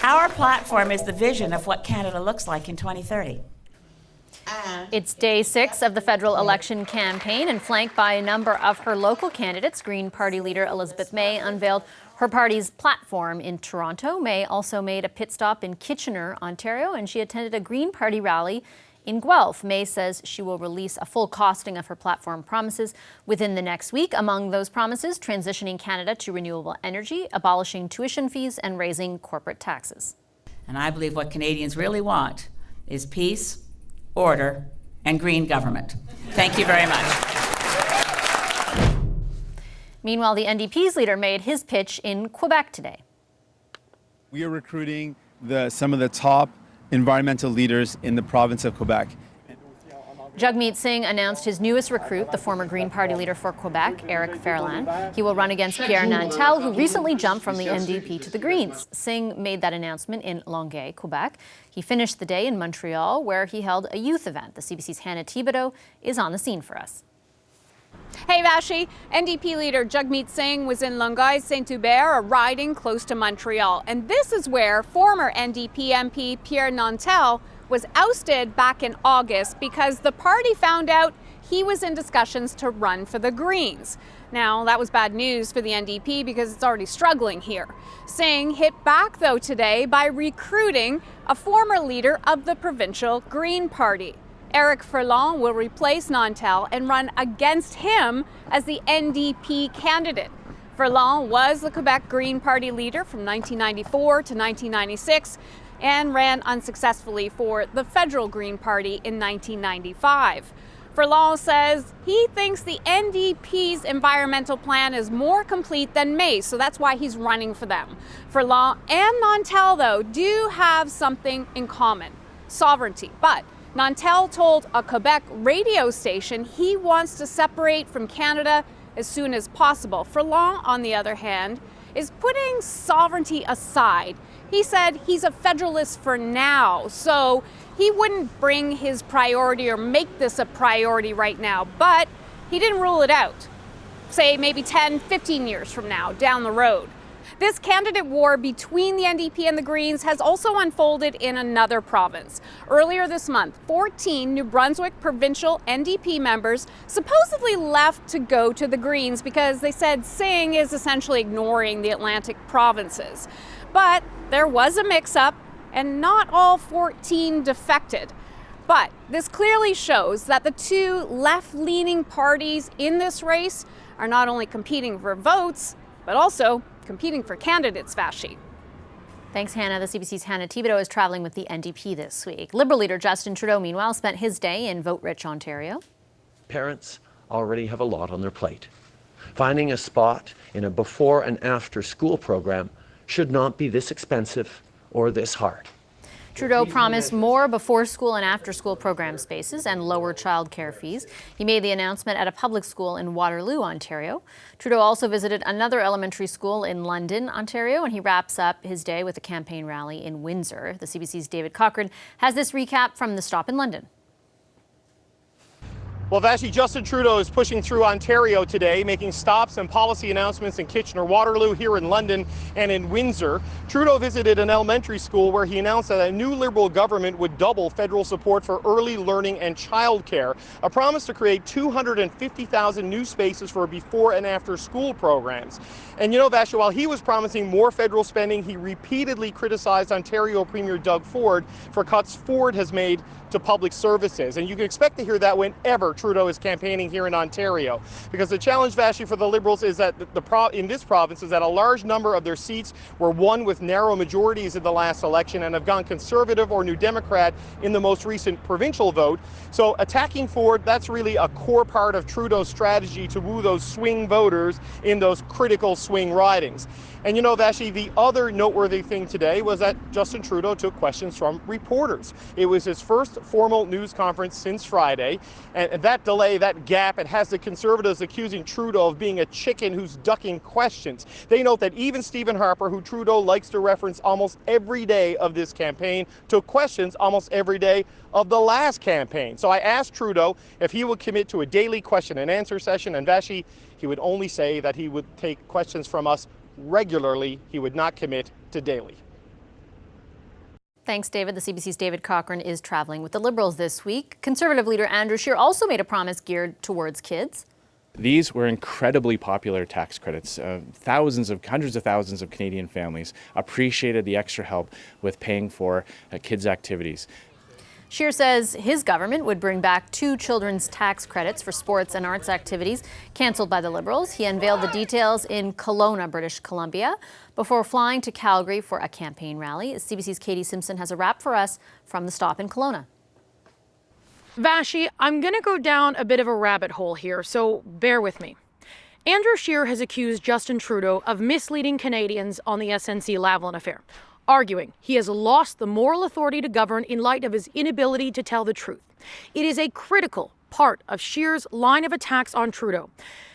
Our platform is the vision of what Canada looks like in 2030. It's day 6 of the federal election campaign, and flanked by a number of her local candidates, Green Party leader Elizabeth May unveiled her party's platform in Toronto. May also made a pit stop in Kitchener, Ontario, and she attended a Green Party rally in Guelph. May says she will release a full costing of her platform promises within the next week. Among those promises, transitioning Canada to renewable energy, abolishing tuition fees, and raising corporate taxes. And I believe what Canadians really want is peace, order, and green government. Thank you very much. Meanwhile, the NDP's leader made his pitch in Quebec today. We are recruiting some of the top environmental leaders in the province of Quebec. Jagmeet Singh announced his newest recruit, the former Green Party leader for Quebec, Eric Ferland. He will run against Pierre Nantel, who recently jumped from the NDP to the Greens. Singh made that announcement in Longueuil, Quebec. He finished the day in Montreal, where he held a youth event. The CBC's Hannah Thibodeau is on the scene for us. Hey Vashi, NDP leader Jagmeet Singh was in Longueuil, Saint-Hubert, a riding close to Montreal. And this is where former NDP MP Pierre Nantel was ousted back in August because the party found out he was in discussions to run for the Greens. Now, that was bad news for the NDP because it's already struggling here. Singh hit back, though, today by recruiting a former leader of the provincial Green Party. Eric Ferland will replace Nantel and run against him as the NDP candidate. Ferland was the Quebec Green Party leader from 1994 to 1996 and ran unsuccessfully for the federal Green Party in 1995. Ferland says he thinks the NDP's environmental plan is more complete than May's, so that's why he's running for them. Ferland and Nantel, though, do have something in common: sovereignty. But Nantel told a Quebec radio station he wants to separate from Canada as soon as possible. Ferland, on the other hand, is putting sovereignty aside. He said he's a federalist for now, so he wouldn't bring his priority or make this a priority right now, but he didn't rule it out. Say maybe 10, 15 years from now, down the road. This candidate war between the NDP and the Greens has also unfolded in another province. Earlier this month, 14 New Brunswick provincial NDP members supposedly left to go to the Greens because they said Singh is essentially ignoring the Atlantic provinces. But there was a mix-up, and not all 14 defected. But this clearly shows that the two left-leaning parties in this race are not only competing for votes, but also competing for candidates, Vashi. Thanks, Hannah. The CBC's Hannah Thibodeau is traveling with the NDP this week. Liberal leader Justin Trudeau, meanwhile, spent his day in vote-rich Ontario. Parents already have a lot on their plate. Finding a spot in a before and after school program should not be this expensive or this hard. Trudeau promised more before-school and after-school program spaces and lower childcare fees. He made the announcement at a public school in Waterloo, Ontario. Trudeau also visited another elementary school in London, Ontario, and he wraps up his day with a campaign rally in Windsor. The CBC's David Cochrane has this recap from the stop in London. Well, Vashi, Justin Trudeau is pushing through Ontario today, making stops and policy announcements in Kitchener-Waterloo, here in London, and in Windsor. Trudeau visited an elementary school where he announced that a new Liberal government would double federal support for early learning and childcare, a promise to create 250,000 new spaces for before and after school programs. And you know, Vashi, while he was promising more federal spending, he repeatedly criticized Ontario Premier Doug Ford for cuts Ford has made to public services. And you can expect to hear that whenever Trudeau is campaigning here in Ontario. Because the challenge, Vashi, for the Liberals is that in this province is that a large number of their seats were won with narrow majorities in the last election and have gone Conservative or New Democrat in the most recent provincial vote. So attacking Ford, that's really a core part of Trudeau's strategy to woo those swing voters in those critical swing ridings. And you know, Vashi, the other noteworthy thing today was that Justin Trudeau took questions from reporters. It was his first formal news conference since Friday, and that delay, that gap, it has the Conservatives accusing Trudeau of being a chicken who's ducking questions. They note that even Stephen Harper, who Trudeau likes to reference almost every day of this campaign, took questions almost every day of the last campaign. So I asked Trudeau if he would commit to a daily question and answer session, and Vashi, he would only say that he would take questions from us regularly. He would not commit to daily. Thanks, David. The CBC's David Cochrane is traveling with the Liberals this week. Conservative leader Andrew Scheer also made a promise geared towards kids. These were incredibly popular tax credits. Hundreds of thousands of Canadian families appreciated the extra help with paying for kids' activities. Scheer says his government would bring back 2 children's tax credits for sports and arts activities cancelled by the Liberals. He unveiled the details in Kelowna, British Columbia, before flying to Calgary for a campaign rally. CBC's Katie Simpson has a wrap for us from the stop in Kelowna. Vashi, I'm going to go down a bit of a rabbit hole here, so bear with me. Andrew Scheer has accused Justin Trudeau of misleading Canadians on the SNC-Lavalin affair, arguing he has lost the moral authority to govern in light of his inability to tell the truth. It is a critical part of Scheer's line of attacks on Trudeau.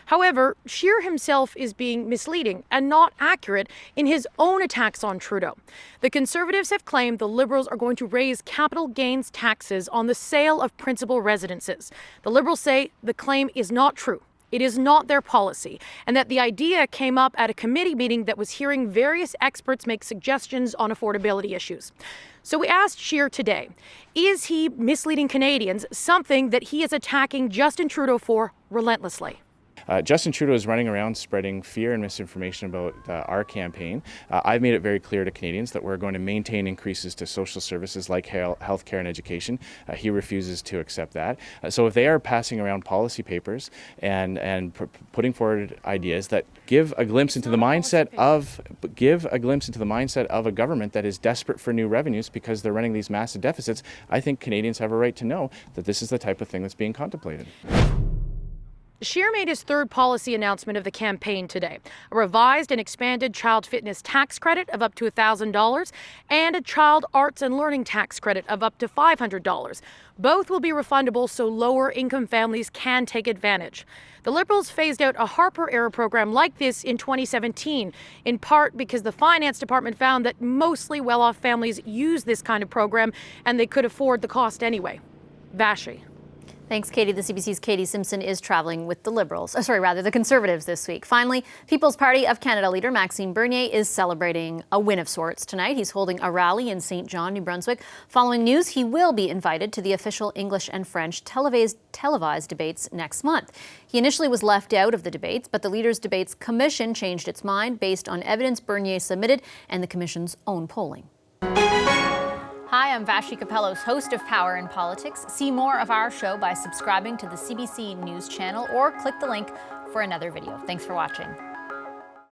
However, Scheer himself is being misleading and not accurate in his own attacks on Trudeau. The Conservatives have claimed the Liberals are going to raise capital gains taxes on the sale of principal residences. The Liberals say the claim is not true. It is not their policy, and that the idea came up at a committee meeting that was hearing various experts make suggestions on affordability issues. So we asked Scheer today, is he misleading Canadians, something that he is attacking Justin Trudeau for relentlessly? Justin Trudeau is running around spreading fear and misinformation about our campaign. I've made it very clear to Canadians that we're going to maintain increases to social services like healthcare and education. He refuses to accept that. So if they are passing around policy papers and putting forward ideas that give a glimpse into the mindset of a government that is desperate for new revenues because they're running these massive deficits, I think Canadians have a right to know that this is the type of thing that's being contemplated. Scheer made his third policy announcement of the campaign today, a revised and expanded child fitness tax credit of up to $1,000 and a child arts and learning tax credit of up to $500. Both will be refundable so lower income families can take advantage. The Liberals phased out a Harper-era program like this in 2017, in part because the Finance Department found that mostly well-off families use this kind of program and they could afford the cost anyway. Vashi. Thanks, Katie. The CBC's Katie Simpson is traveling with the the Conservatives this week. Finally, People's Party of Canada leader Maxime Bernier is celebrating a win of sorts tonight. He's holding a rally in St. John, New Brunswick. Following news, he will be invited to the official English and French televised debates next month. He initially was left out of the debates, but the Leaders' Debates Commission changed its mind based on evidence Bernier submitted and the Commission's own polling. Hi, I'm Vashi Capellos, host of Power in Politics. See more of our show by subscribing to the CBC News channel or click the link for another video. Thanks for watching.